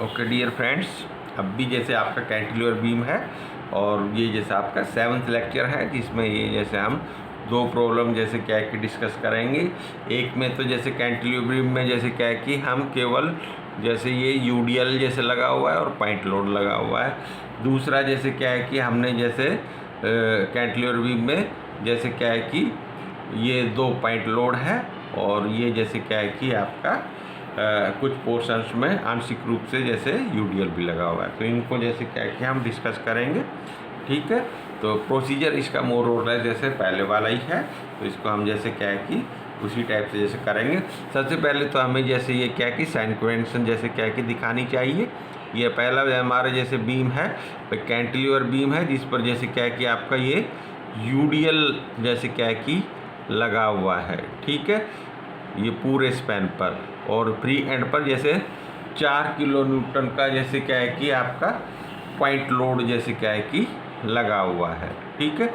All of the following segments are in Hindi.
ओके डियर फ्रेंड्स, अब भी जैसे आपका कैंटिलीवर बीम है और ये जैसे आपका 7th लेक्चर है जिसमें ये जैसे हम दो प्रॉब्लम जैसे क्या है कि डिस्कस करेंगे। एक में तो जैसे कैंटिलीवर बीम में जैसे क्या है कि हम केवल जैसे ये यूडीएल जैसे लगा हुआ है और पॉइंट लोड लगा हुआ है। दूसरा जैसे क्या है कि हमने जैसे कैंटिलीवर बीम में जैसे क्या है कि ये 2 पॉइंट लोड है और ये जैसे क्या है कि आपका कुछ पोर्शंस में आंशिक रूप से जैसे यूडीएल भी लगा हुआ है। तो इनको जैसे क्या है कि हम डिस्कस करेंगे, ठीक है। तो प्रोसीजर इसका मोर और लेस जैसे पहले वाला ही है, तो इसको हम जैसे क्या है कि उसी टाइप से जैसे करेंगे। सबसे पहले तो हमें जैसे ये क्या है कि साइन कन्वेंशन जैसे क्या है कि दिखानी चाहिए। ये पहला हमारा जैसे बीम है, कैंटिलीवर बीम है जिस पर जैसे क्या है कि आपका ये यूडीएल जैसे क्या है कि लगा हुआ है, ठीक है, ये पूरे स्पैन पर। और फ्री एंड पर जैसे 4 किलो न्यूटन का जैसे क्या है कि आपका पॉइंट लोड जैसे क्या है कि लगा हुआ है, ठीक है,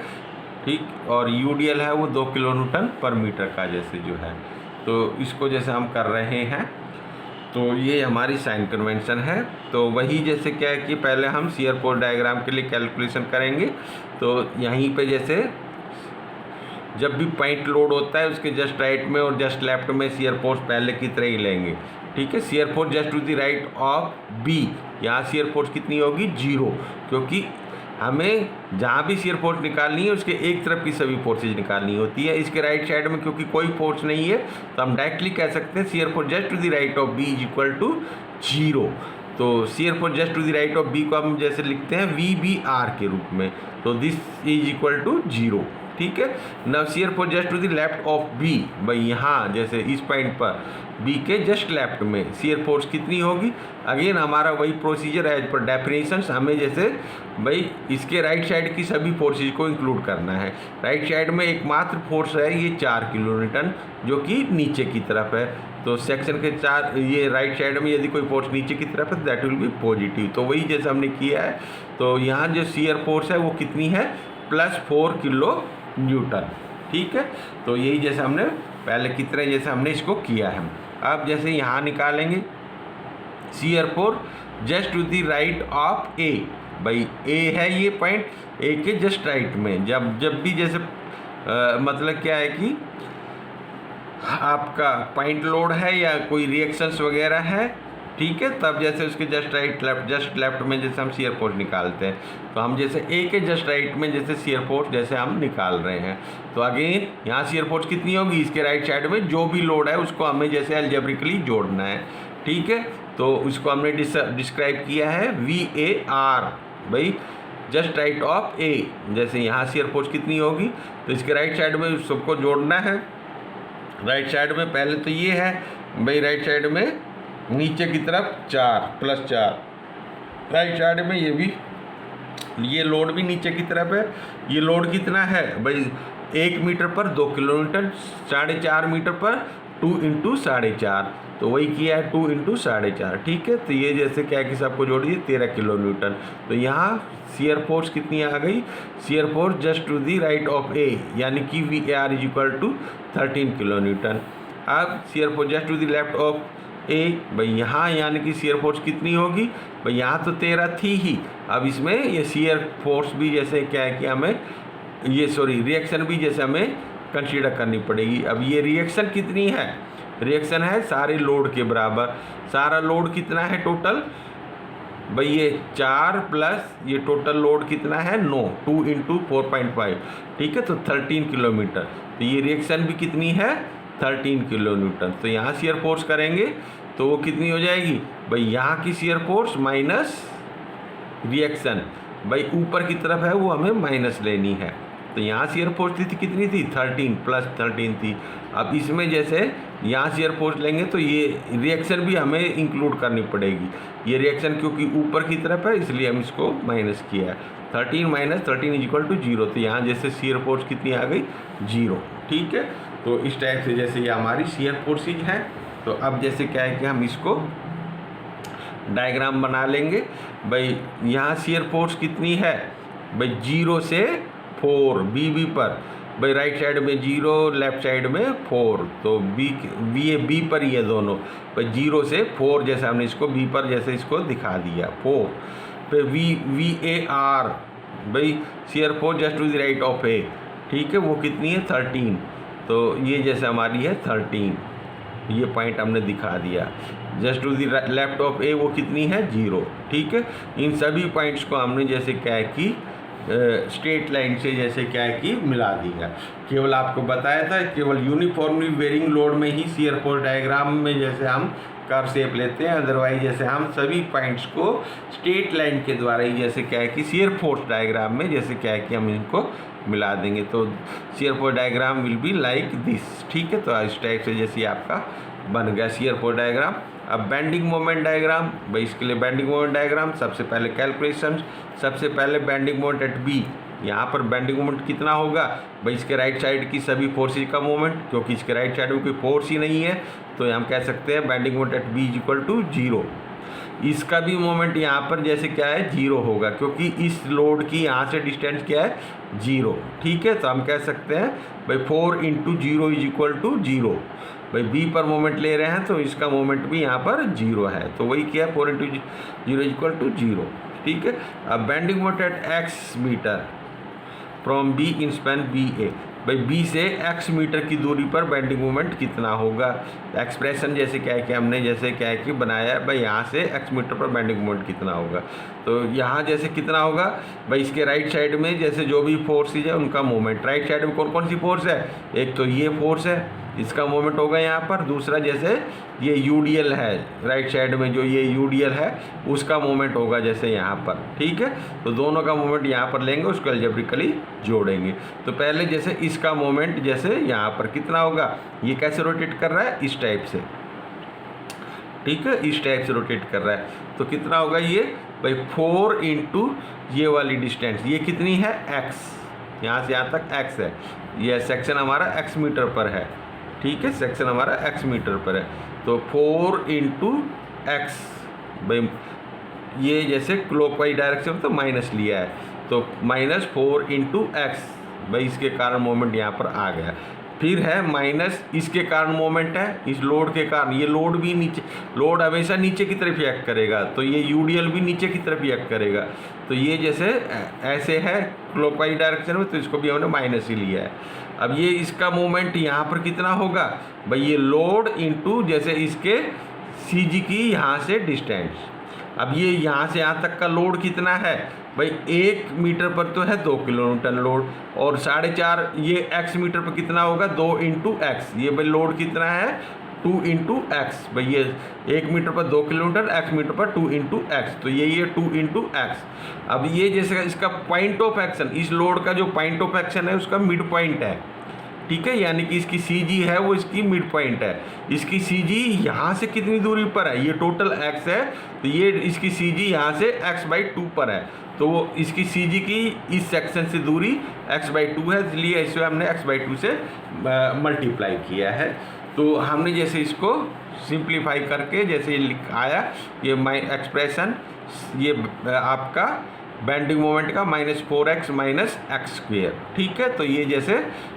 ठीक। और यूडीएल है वो 2 किलो न्यूटन पर मीटर का जैसे जो है, तो इसको जैसे हम कर रहे हैं। तो ये हमारी साइन कन्वेंशन है। तो वही जैसे क्या है कि पहले हम शियर फोर्स डायग्राम के लिए कैलकुलेशन करेंगे। तो यहीं पे जैसे जब भी पॉइंट लोड होता है उसके जस्ट राइट में और जस्ट लेफ्ट में शियर फोर्स पहले की तरह ही लेंगे, ठीक है। Shear force just to the right of B, यहाँ शियर फोर्स कितनी होगी 0, क्योंकि हमें जहाँ भी शियर फोर्स निकालनी है उसके एक तरफ की सभी फोर्सेज निकालनी होती है। इसके राइट साइड में क्योंकि कोई फोर्स नहीं है तो हम डायरेक्टली कह सकते हैं shear force just to the right of B is equal to 0। तो shear force just to the right of B को हम जैसे लिखते हैं VBR के रूप में, तो दिस इज इक्वल टू 0, ठीक है। Now shear force just to the left of B, भाई यहाँ जैसे इस पॉइंट पर बी के जस्ट लेफ्ट में शियर फोर्स कितनी होगी। अगेन हमारा वही प्रोसीजर एज पर डेफिनेशंस, हमें जैसे भाई इसके राइट साइड की सभी फोर्सेज को इंक्लूड करना है। राइट साइड में एकमात्र फोर्स है ये 4 किलो न्यूटन जो कि नीचे की तरफ है। तो सेक्शन के 4 ये राइट साइड में यदि कोई फोर्स नीचे की तरफ है दैट विल बी पॉजिटिव। तो वही जैसे हमने किया है। तो यहाँ जो शियर फोर्स है वो कितनी है +4 किलो न्यूटन, ठीक है। तो यही जैसे हमने पहले की तरह जैसे हमने इसको किया है। अब जैसे यहाँ निकालेंगे shear force just to the right of A, भाई ए है ये पॉइंट, ए के जस्ट राइट में जब भी जैसे मतलब क्या है कि आपका पॉइंट लोड है या कोई रिएक्शंस वगैरह है, ठीक है, तब जैसे उसके जस्ट लेफ्ट में जैसे हम शियर फोर्स निकालते हैं। तो हम जैसे ए के जस्ट राइट में जैसे शियर फोर्स जैसे हम निकाल रहे हैं। तो अगेन यहाँ शियर फोर्स कितनी होगी, इसके राइट साइड में जो भी लोड है उसको हमें जैसे अलजेब्रिकली जोड़ना है, ठीक है। तो उसको हमने डिस्क्राइब किया है VAR, भाई जस्ट राइट ऑफ ए। जैसे यहाँ शियर फोर्स कितनी होगी तो इसके राइट साइड में सबको जोड़ना है। राइट साइड में पहले तो ये है भाई, राइट साइड में नीचे की तरफ 4 + 4, राइट साइड में ये लोड भी नीचे की तरफ है। ये लोड कितना है भाई 1 मीटर पर 2 किलो न्यूटन, 4.5 मीटर पर 2 × 4.5, तो वही किया है 2 × 4.5, ठीक है। तो ये जैसे क्या है कि सबको जोड़िए 13 किलो न्यूटन। तो यहाँ शियर फोर्स कितनी आ गई, shear force just to the right of A यानी कि VAR is equal to 13 kilo newton. अब shear force just to the left of A, भाई यहाँ यानी कि शियर फोर्स कितनी होगी, भाई यहाँ तो 13 थी ही, अब इसमें ये शियर फोर्स भी जैसे क्या है कि हमें रिएक्शन भी जैसे हमें कंसीडर करनी पड़ेगी। अब ये रिएक्शन कितनी है, रिएक्शन है सारे लोड के बराबर। सारा लोड कितना है टोटल, भाई ये 4 प्लस ये टोटल लोड कितना है 9, 2 × 4.5, ठीक है, तो 13 किलोमीटर। तो ये रिएक्शन भी कितनी है 13 किलो न्यूटन। तो यहाँ शियर फोर्स करेंगे तो वो कितनी हो जाएगी, भाई यहाँ की शियर फोर्स माइनस रिएक्शन, भाई ऊपर की तरफ है वो हमें माइनस लेनी है। तो यहाँ शियर फोर्स थी कितनी थी 13 + 13 थी। अब इसमें जैसे यहाँ शियर फोर्स लेंगे तो ये रिएक्शन भी हमें इंक्लूड करनी पड़ेगी। ये रिएक्शन क्योंकि ऊपर की तरफ है इसलिए हम इसको माइनस किया है। 13 - 13 इज इक्वल टू 0। तो यहाँ जैसे शियर फोर्स कितनी आ गई 0, ठीक है। तो इस टाइप से जैसे ये हमारी शियर फोर्सेज हैं। तो अब जैसे क्या है कि हम इसको डायग्राम बना लेंगे। भाई यहाँ शियर फोर्स कितनी है, भाई 0 से 4 BB पर, भाई राइट साइड में 0, लेफ्ट साइड में 4, तो बी पर ये दोनों भाई 0 से 4 जैसे हमने इसको बी पर जैसे इसको दिखा दिया 4। फिर VAR भाई shear force just to the right of A, ठीक है, वो कितनी है 13, तो ये जैसे हमारी है 13, ये पॉइंट हमने दिखा दिया। Just to the left of A वो कितनी है 0, ठीक है। इन सभी पॉइंट्स को हमने जैसे क्या है कि स्ट्रेट लाइन से जैसे क्या है कि मिला दिया। केवल आपको बताया था केवल यूनिफॉर्मली वेरिंग लोड में ही शियर फोर्स डायग्राम में जैसे हम कर्व शेप लेते हैं, अदरवाइज जैसे हम सभी पॉइंट्स को स्ट्रेट लाइन के द्वारा ही जैसे क्या है कि शियर फोर्स डायग्राम में जैसे क्या है कि हम इनको मिला देंगे, तो shear force diagram will be like this, ठीक है। तो इस टाइप से जैसे आपका बन गया शियर फोर्स डायग्राम। अब बेंडिंग मोमेंट डायग्राम, भाई इसके लिए बेंडिंग मोमेंट डायग्राम सबसे पहले कैलकुलेशन, सबसे पहले बेंडिंग मोमेंट एट बी, यहाँ पर बेंडिंग मोमेंट कितना होगा भाई इसके राइट साइड की सभी फोर्सेज का मोमेंट, क्योंकि इसके राइट साइड में कोई फोर्स ही नहीं है, तो हम कह सकते हैं bending moment at B is equal to 0। इसका भी मोमेंट यहाँ पर जैसे क्या है 0 होगा, क्योंकि इस लोड की यहाँ से डिस्टेंस क्या है 0, ठीक है। तो हम कह सकते हैं भाई 4 × 0 इज इक्वल टू 0। भाई बी पर मोमेंट ले रहे हैं तो इसका मोमेंट भी यहाँ पर 0 है, तो वही क्या है 4 × 0 इज इक्वल टू 0, ठीक है। अब bending moment at x metre from B in span BA, भाई बी से x मीटर की दूरी पर बेंडिंग मोमेंट कितना होगा। एक्सप्रेशन जैसे क्या है कि हमने जैसे क्या है कि बनाया भाई यहाँ से x मीटर पर बेंडिंग मोमेंट कितना होगा, तो यहाँ जैसे कितना होगा भाई इसके राइट साइड में जैसे जो भी फोर्सेज है उनका मोमेंट, राइट साइड में कौन कौन सी फोर्स है, एक तो ये फोर्स है इसका मोमेंट होगा यहाँ पर, दूसरा जैसे ये UDL है राइट साइड में जो ये UDL है उसका मोमेंट होगा जैसे यहाँ पर, ठीक है। तो दोनों का मोमेंट यहाँ पर लेंगे, उसको अलजेब्रिकली जोड़ेंगे। तो पहले जैसे इसका मोमेंट जैसे यहाँ पर कितना होगा, ये कैसे रोटेट कर रहा है इस टाइप से, ठीक है, इस टाइप से रोटेट कर रहा है, तो कितना होगा ये भाई 4 × ये वाली डिस्टेंस, ये कितनी है x, यहाँ से यहाँ तक x है, ये सेक्शन हमारा x मीटर पर है, ठीक है, सेक्शन हमारा x मीटर पर है, तो 4 × x भाई ये जैसे क्लॉकवाइज डायरेक्शन तो माइनस लिया है, तो -4 × x भाई इसके कारण मोमेंट यहाँ पर आ गया। फिर है माइनस इसके कारण मोमेंट है, इस लोड के कारण, ये लोड भी नीचे, लोड हमेशा नीचे की तरफ एक्ट करेगा, तो ये UDL भी नीचे की तरफ एक्ट करेगा, तो ये जैसे ऐसे है क्लॉकवाइज डायरेक्शन में, तो इसको भी हमने माइनस ही लिया है। अब ये इसका मोमेंट यहाँ पर कितना होगा भाई ये लोड इंटू जैसे इसके CG की यहाँ से डिस्टेंस, अब ये यहाँ से यहाँ तक का लोड कितना है भाई 1 मीटर पर तो है 2 किलोन्यूटन लोड, और 4.5 ये x मीटर पर कितना होगा 2 × x, ये भाई लोड कितना है 2 × x, भाई ये 1 मीटर पर 2 किलोमीटर, x मीटर पर 2 × x, तो ये 2 × x। अब ये जैसे इसका पॉइंट ऑफ एक्शन, इस लोड का जो पॉइंट ऑफ एक्शन है उसका मिड पॉइंट है, ठीक है, यानी कि इसकी CG है वो इसकी मिड पॉइंट है, इसकी CG यहाँ से कितनी दूरी पर है, ये टोटल x है, तो ये इसकी CG यहाँ से x/2 पर है, तो वो इसकी CG की इस सेक्शन से दूरी x/2 है, इसलिए इसे हमने x/2 से मल्टीप्लाई किया है। तो हमने जैसे इसको सिंप्लीफाई करके जैसे आया ये एक्सप्रेशन, ये आपका बेंडिंग मोमेंट का -4x - x², ठीक है। तो ये जैसे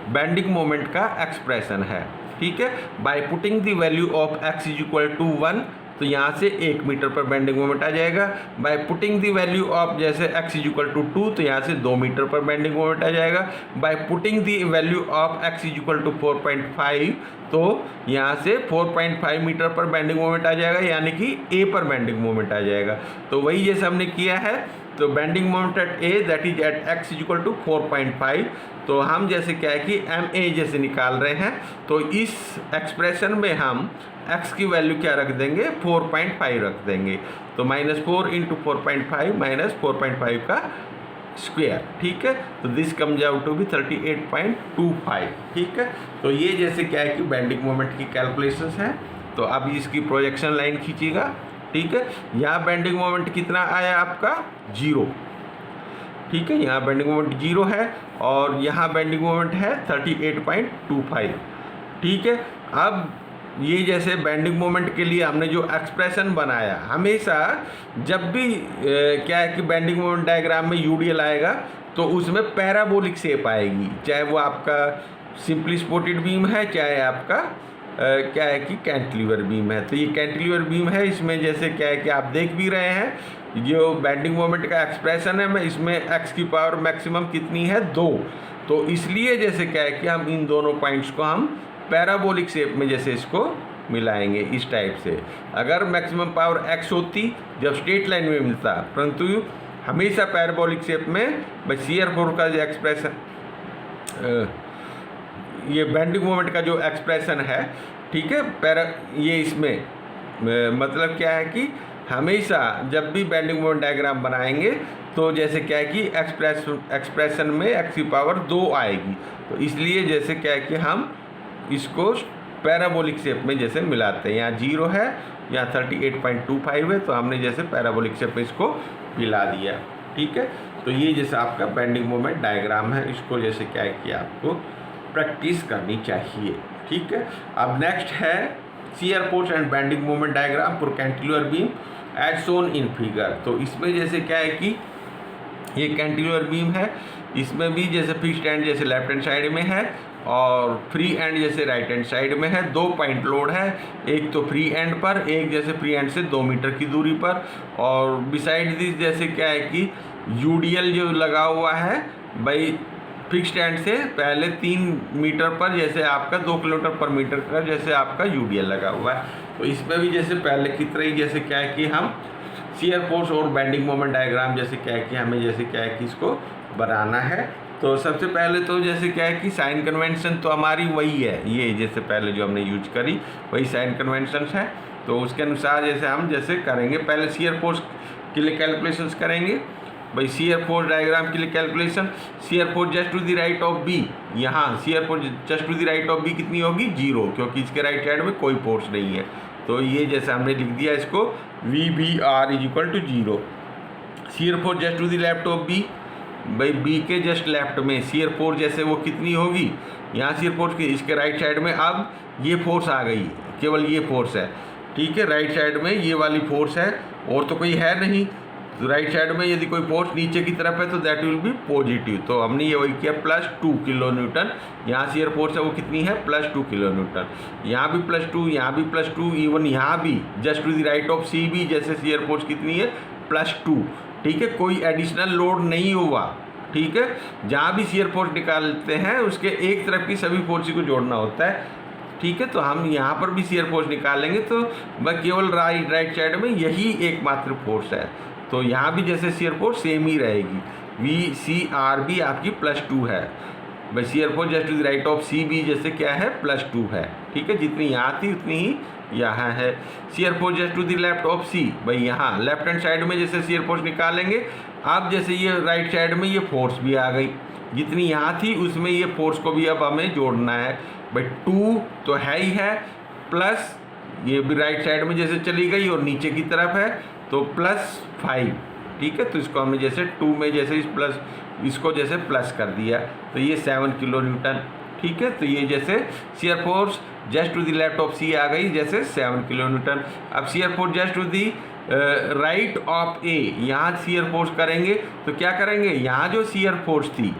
बेंडिंग मोमेंट का एक्सप्रेशन है, ठीक है। By putting the value of x is equal to 1, तो यहाँ से 1 मीटर पर बेंडिंग मोमेंट आ जाएगा। By putting the value of जैसे x इज इक्वल टू 2, तो यहाँ से 2 मीटर पर बेंडिंग मोमेंट आ जाएगा। By putting the value of x is equal to 4.5, तो यहाँ से 4.5 मीटर पर बेंडिंग मोमेंट आ जाएगा, यानी कि a पर बेंडिंग मोमेंट आ जाएगा। तो वही जैसे हमने किया है, तो bending moment at a that is at x is equal to 4.5, तो हम जैसे क्या है कि ma जैसे निकाल रहे हैं, तो इस एक्सप्रेशन में हम x की वैल्यू क्या रख देंगे 4.5 रख देंगे, तो -4 × 4.5 - 4.5 का स्क्वायर, ठीक है। तो this comes out to be 38.25, ठीक है। तो ये जैसे क्या है कि बेंडिंग मोमेंट की कैलकुलेशंस हैं। तो अब इसकी प्रोजेक्शन लाइन खींचिएगा, ठीक है। यहाँ बेंडिंग मोमेंट कितना आया आपका 0, ठीक है, यहाँ बेंडिंग मोमेंट 0 है, और यहाँ बेंडिंग मोमेंट है 38.25, ठीक है। अब ये जैसे बेंडिंग मोमेंट के लिए हमने जो एक्सप्रेशन बनाया, हमेशा जब भी क्या है कि बेंडिंग मोमेंट डायग्राम में UDL आएगा तो उसमें पैराबोलिक शेप आएगी, चाहे वो आपका सिंपली सपोर्टेड बीम है, चाहे आपका क्या है कि कैंटिलीवर बीम है। तो ये कैंटिलीवर बीम है, इसमें जैसे क्या है कि आप देख भी रहे हैं जो बेंडिंग मोमेंट का एक्सप्रेशन है, मैं इसमें एक्स की पावर मैक्सिमम कितनी है 2। तो इसलिए जैसे क्या है कि हम इन दोनों पॉइंट्स को हम पैराबोलिक शेप में जैसे इसको मिलाएंगे इस टाइप से। अगर मैक्सिमम पावर एक्स होती जब स्ट्रेट लाइन में मिलता, परंतु हमेशा पैराबोलिक शेप में बस शियर फोर्स का जो एक्सप्रेशन, ये बेंडिंग मोमेंट का जो एक्सप्रेशन है, ठीक है, ये इसमें मतलब क्या है कि हमेशा जब भी बेंडिंग मोमेंट डायग्राम बनाएंगे तो जैसे क्या है कि एक्सप्रेशन में एक्स की पावर 2 आएगी। तो इसलिए जैसे क्या है कि हम इसको पैराबोलिक शेप में जैसे मिलाते हैं, यहाँ 0 है, यहाँ 38.25 है, तो हमने जैसे पैराबोलिक शेप में इसको मिला दिया, ठीक है। तो ये जैसे आपका बेंडिंग मोमेंट डायग्राम है, इसको जैसे क्या है कि आपको प्रैक्टिस करनी चाहिए, ठीक है। अब नेक्स्ट है shear force and bending moment diagram for cantilever beam as shown in figure. तो इसमें जैसे क्या है कि ये कैंटिलीवर बीम है, इसमें भी जैसे फिक्स्ड एंड जैसे लेफ्ट हैंड साइड में है और फ्री एंड जैसे राइट हैंड साइड में है। 2 पॉइंट लोड है, एक तो फ्री एंड पर, एक जैसे फ्री एंड से 2 मीटर की दूरी पर, और बिसाइड दिस जैसे क्या है कि यूडीएल जो लगा हुआ है भाई फिक्स्ड एंड से पहले 3 मीटर पर, जैसे आपका 2 किलोमीटर पर मीटर का जैसे आपका यूडीएल लगा हुआ है। तो इसमें भी जैसे पहले की तरह ही जैसे क्या है कि हम शियर फोर्स और बेंडिंग मोमेंट डायग्राम जैसे क्या है कि हमें जैसे क्या है कि इसको बनाना है। तो सबसे पहले तो जैसे क्या है कि साइन कन्वेंशन तो हमारी वही है, ये जैसे पहले जो हमने यूज करी वही साइन कन्वेंशन है। तो उसके अनुसार जैसे हम जैसे करेंगे, पहले शियर फोर्स के लिए कैलकुलेशंस करेंगे भाई। शियर फोर्स डायग्राम के लिए calculation, shear force just to the right of B, यहाँ shear force just to the right of B कितनी होगी 0, क्योंकि इसके राइट साइड में कोई फोर्स नहीं है। तो ये जैसे हमने लिख दिया इसको VBR is equal to 0। Shear force just to the left of B, भाई बी के जस्ट लेफ्ट में शियर फोर्स जैसे वो कितनी होगी, यहाँ शियर फोर्स की इसके राइट साइड में अब ये फोर्स आ गई, केवल ये फोर्स है, ठीक है। राइट साइड में ये वाली फोर्स है और तो कोई है नहीं। तो राइट साइड में यदि कोई फोर्स नीचे की तरफ है तो दैट विल बी पॉजिटिव। तो हमने ये वही किया +2 किलो न्यूटन। यहाँ शियर फोर्स है वो कितनी है +2 किलो न्यूटन, यहाँ भी +2, यहाँ भी +2, इवन यहाँ भी just to the right of C भी जैसे शियर फोर्स कितनी है +2, ठीक है। कोई एडिशनल लोड नहीं हुआ, ठीक है। जहाँ भी शियर फोर्स निकालते हैं उसके एक तरफ की सभी फोर्स को जोड़ना होता है, ठीक है। तो हम यहाँ पर भी शियर फोर्स निकालेंगे तो बस केवल राइट साइड में यही एकमात्र फोर्स है। तो यहाँ भी जैसे शियर फोर्स सेम ही रहेगी, VCR भी आपकी +2 है, भाई shear force just to the right of C भी जैसे क्या है +2 है, ठीक है। जितनी यहाँ थी उतनी ही यहाँ है। Shear force just to the left of C, भाई यहाँ लेफ्ट हैंड साइड में जैसे शियर फोर्स निकालेंगे, अब जैसे ये राइट साइड में ये फोर्स भी आ गई, जितनी यहाँ थी उसमें ये फोर्स को भी अब हमें जोड़ना है, भाई 2 तो है ही है, प्लस ये भी राइट साइड में जैसे चली गई और नीचे की तरफ है तो +5, ठीक है। तो इसको हमने जैसे 2 में जैसे इस प्लस इसको जैसे प्लस कर दिया तो ये 7 किलो न्यूटन, ठीक है। तो ये जैसे shear force just to the left of C आ गई जैसे 7 किलो न्यूटन। अब shear force just to the right of A, यहाँ शियर फोर्स करेंगे तो क्या करेंगे, यहाँ जो शियर फोर्स थी,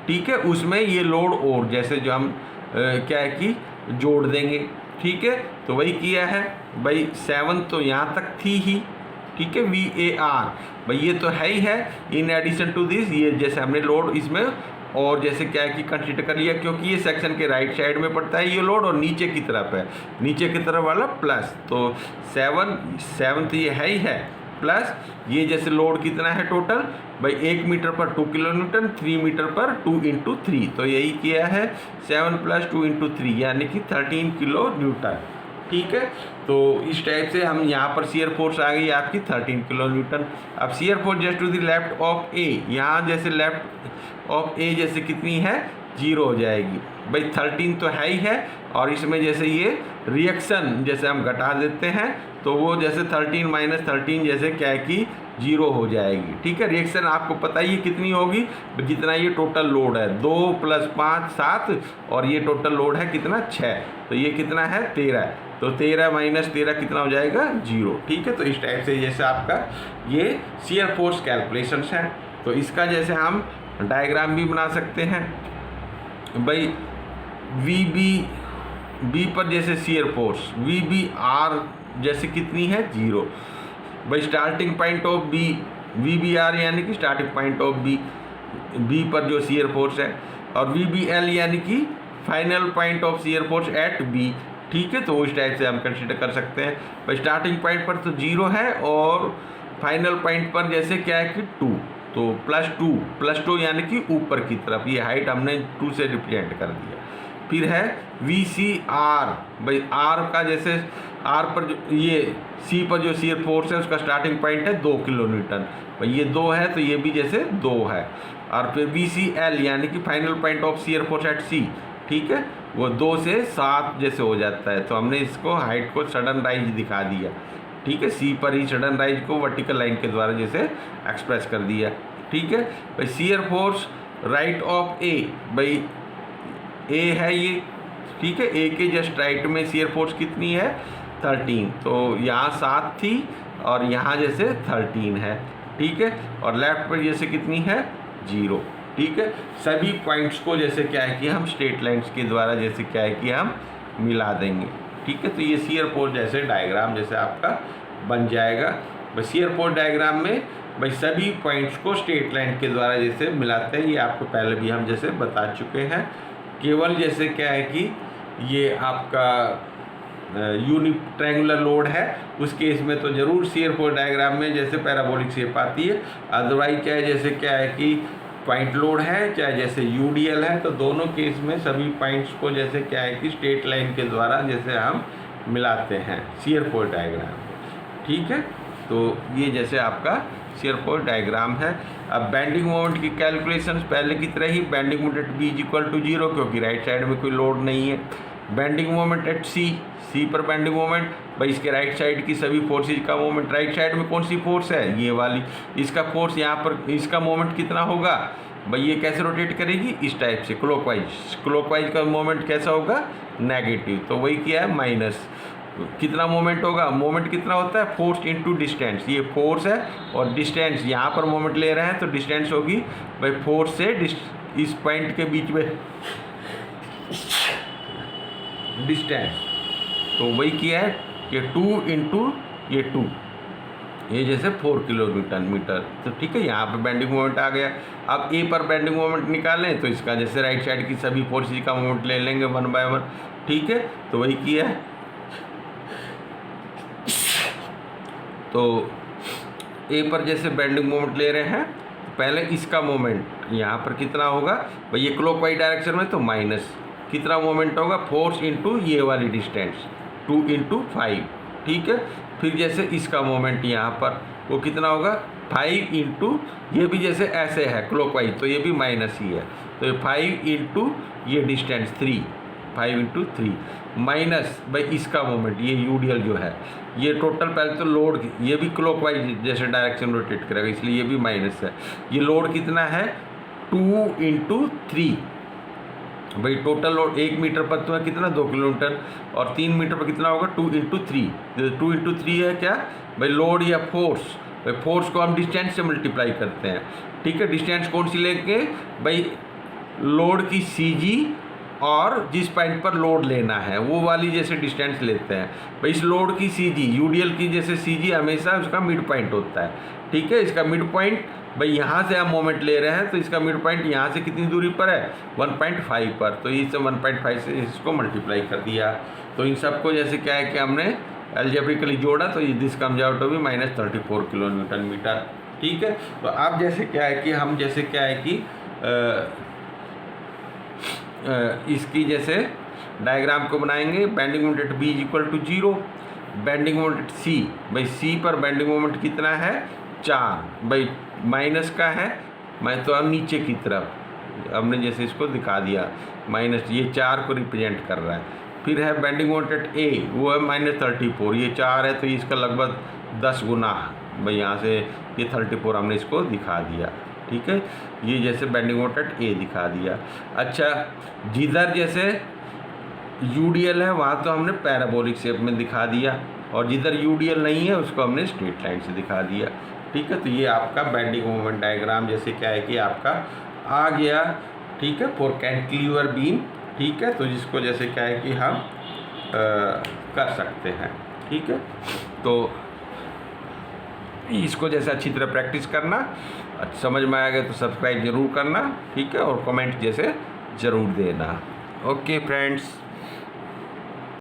ठीक है, उसमें ये लोड और जैसे जो हम क्या है कि जोड़ देंगे, ठीक है। तो वही किया है भाई, 7 तो यहाँ तक थी ही, ठीक है, VAR भाई ये तो है ही है। इन एडिशन टू दिस ये जैसे हमने लोड इसमें और जैसे क्या है कि कंसीडर कर लिया, क्योंकि ये सेक्शन के राइट साइड में पड़ता है ये लोड और नीचे की तरफ है, नीचे की तरफ वाला प्लस, तो 7 तो ये है ही है, प्लस ये जैसे लोड कितना है टोटल भाई 1 मीटर पर 2 किलो न्यूटन, 3 मीटर पर 2 × 3, तो यही किया है 7 + 2 × 3 यानी कि 13 किलो न्यूटन, ठीक है। तो इस टाइप से हम यहाँ पर शियर फोर्स आ गई आपकी 13 किलो न्यूटन। अब shear force just to the left of A, यहाँ जैसे लेफ्ट ऑफ ए जैसे कितनी है 0 हो जाएगी, भाई 13 तो है ही है, और इसमें जैसे ये रिएक्शन जैसे हम घटा देते हैं तो वो जैसे 13 - 13 जैसे क्या है कि 0 हो जाएगी, ठीक है। रिएक्शन आपको पता ही कितनी होगी, जितना ये टोटल लोड है 2 + 5 7 और ये टोटल लोड है कितना 6, तो ये कितना है 13, तो 13 - 13 कितना हो जाएगा 0, ठीक है। तो इस टाइप से जैसे आपका ये शियर फोर्स कैलकुलेशंस हैं। तो इसका जैसे हम डायग्राम भी बना सकते हैं भाई। बी पर जैसे शियर फोर्स आर जैसे कितनी है 0 भाई। Starting point of B R यानी कि स्टार्टिंग पॉइंट ऑफ बी पर जो शियर फोर्स है, और एल यानी कि final point of shear force at B. ठीक है, तो उस टाइप से हम कंसिडर कर सकते हैं भाई। स्टार्टिंग पॉइंट पर तो 0 है और फाइनल पॉइंट पर जैसे क्या है कि 2, तो +2 यानी कि ऊपर की तरफ, ये हाइट हमने 2 से रिप्रेजेंट कर दिया। फिर है VCR भाई, आर का जैसे आर पर जो ये सी पर जो शियर फोर्स है उसका स्टार्टिंग पॉइंट है 2 किलोन्यूटन भाई, ये 2 है तो ये भी जैसे 2 है। और फिर VCL यानी कि final point of shear force at C, ठीक है, वो 2 से 7 जैसे हो जाता है। तो हमने इसको हाइट को सडन राइज दिखा दिया। ठीक है, सी पर ही सडन राइज को वर्टिकल लाइन के द्वारा जैसे एक्सप्रेस कर दिया। ठीक है भाई। Shear force right of A भाई, ए है ये, ठीक है, ए के जस्ट राइट में शियर फोर्स कितनी है 13, तो यहाँ 7 थी और यहाँ जैसे 13 है। ठीक है, और लेफ्ट पर जैसे कितनी है 0। ठीक है, सभी पॉइंट्स को जैसे क्या है कि हम स्ट्रेट लाइन्स के द्वारा जैसे क्या है कि हम मिला देंगे। ठीक है, तो ये शियर फोर्स जैसे डायग्राम जैसे आपका बन जाएगा। बस शियर फोर्स डायग्राम में भाई सभी पॉइंट्स को स्ट्रेट लाइन के द्वारा जैसे मिलाते हैं, ये आपको पहले भी हम जैसे बता चुके हैं। केवल जैसे क्या है कि ये आपका यूनिट ट्रायंगुलर लोड है, उस केस में तो ज़रूर शियर फोर्स डायग्राम में जैसे पैराबोलिक शेप आती है। अदरवाइज क्या है जैसे क्या है कि पॉइंट लोड है, चाहे जैसे यूडीएल है, तो दोनों केस में सभी पॉइंट्स को जैसे क्या है कि स्ट्रेट लाइन के द्वारा जैसे हम मिलाते हैं शियर फोर्स डायग्राम। ठीक है, तो ये जैसे आपका शियर फोर्स डायग्राम है। अब बेंडिंग मोमेंट की कैलकुलेशन पहले की तरह ही, बेंडिंग मोमेंट एट बी = 0 क्योंकि राइट साइड में कोई लोड नहीं है। बेंडिंग मोमेंट एट सी पर बेंडिंग मोमेंट भाई, इसके राइट साइड की सभी फोर्सेज का मोमेंट, राइट साइड में कौन सी फोर्स है ये वाली, इसका फोर्स यहाँ पर, इसका मोमेंट कितना होगा भाई, ये कैसे रोटेट करेगी इस टाइप से क्लॉकवाइज का मोमेंट कैसा होगा नेगेटिव, तो वही क्या है माइनस। कितना मोमेंट होगा, मोमेंट कितना होता है फोर्स इनटू डिस्टेंस, ये फोर्स है और डिस्टेंस यहाँ पर मोमेंट ले रहे हैं तो डिस्टेंस होगी भाई फोर्स से इस पॉइंट के बीच में डिस्टेंस, तो वही किया है कि 2 इंटू ये 2, ये जैसे 4 किलोन्यूटन मीटर। तो ठीक है, यहाँ पे बेंडिंग मोमेंट आ गया। अब ए पर बेंडिंग मोमेंट निकालें तो इसका जैसे राइट साइड की सभी फोर्सेज का मोमेंट ले लेंगे 1 बाय 1। ठीक है, तो वही किया है। तो ए पर जैसे बेंडिंग मोमेंट ले रहे हैं, पहले इसका मोमेंट यहाँ पर कितना होगा भाई, ये क्लॉकवाइज डायरेक्शन में तो माइनस, कितना मोमेंट होगा फोर्स इनटू ये वाली डिस्टेंस 2 × 5। ठीक है, फिर जैसे इसका मोमेंट यहाँ पर वो कितना होगा 5 × ये भी जैसे ऐसे है क्लॉकवाइज तो ये भी माइनस ही है, तो ये 5 × ये डिस्टेंस 3, 5 × 3 माइनस भाई इसका मोमेंट ये यूडीएल जो है, ये टोटल पहले तो लोड, ये भी क्लॉकवाइज जैसे डायरेक्शन रोटेट करेगा इसलिए ये भी माइनस है। ये लोड कितना है 2 × 3 भाई, टोटल लोड 1 मीटर पर तो है कितना 2 किलोमीटर, और 3 मीटर पर कितना होगा 2 × 3, 2 × 3 है क्या भाई लोड या फोर्स, भाई फोर्स को हम डिस्टेंस से मल्टीप्लाई करते हैं। ठीक है, डिस्टेंस कौन सी लेंगे भाई, लोड की CG और जिस पॉइंट पर लोड लेना है वो वाली जैसे डिस्टेंस लेते हैं भाई। इस लोड की CG यूडीएल की जैसे CG हमेशा उसका मिड पॉइंट होता है। ठीक है, इसका मिड पॉइंट भाई यहाँ से हम मोमेंट ले रहे हैं तो इसका मिड पॉइंट यहाँ से कितनी दूरी पर है 1.5 पर, तो इससे 1.5 से इसको मल्टीप्लाई कर दिया। तो इन सबको जैसे क्या है कि हमने एल्जेब्रिकली जोड़ा तो ये this comes out to be -34 kilonewton metre. ठीक है, तो अब जैसे क्या है कि हम जैसे क्या है कि इसकी जैसे डायग्राम को बनाएंगे। Bending moment at B = 0, bending moment at C भाई, सी पर बेंडिंग मोमेंट कितना है 4 भाई, माइनस का है, मैं तो अब नीचे की तरफ हमने जैसे इसको दिखा दिया माइनस, ये 4 को रिप्रेजेंट कर रहा है। फिर है बेंडिंग मोमेंट एट ए, वो है -34, ये 4 है तो इसका लगभग 10 गुना भाई, यहाँ से ये 34 हमने इसको दिखा दिया। ठीक है, ये जैसे बेंडिंग मोमेंट एट ए दिखा दिया। अच्छा, जिधर जैसे यूडीएल है वहाँ तो हमने पैराबोलिक शेप में दिखा दिया, और जिधर यूडीएल नहीं है उसको हमने स्ट्रेट लाइन से दिखा दिया। ठीक है, तो ये आपका बेंडिंग मोमेंट डायग्राम जैसे क्या है कि आपका आ गया, ठीक है, फॉर कैंटिलीवर बीम, ठीक है। तो जिसको जैसे क्या है कि हम कर सकते हैं, ठीक है। तो इसको जैसे अच्छी तरह प्रैक्टिस करना, समझ में आ गया तो सब्सक्राइब जरूर करना, ठीक है, और कमेंट जैसे ज़रूर देना। Okay friends.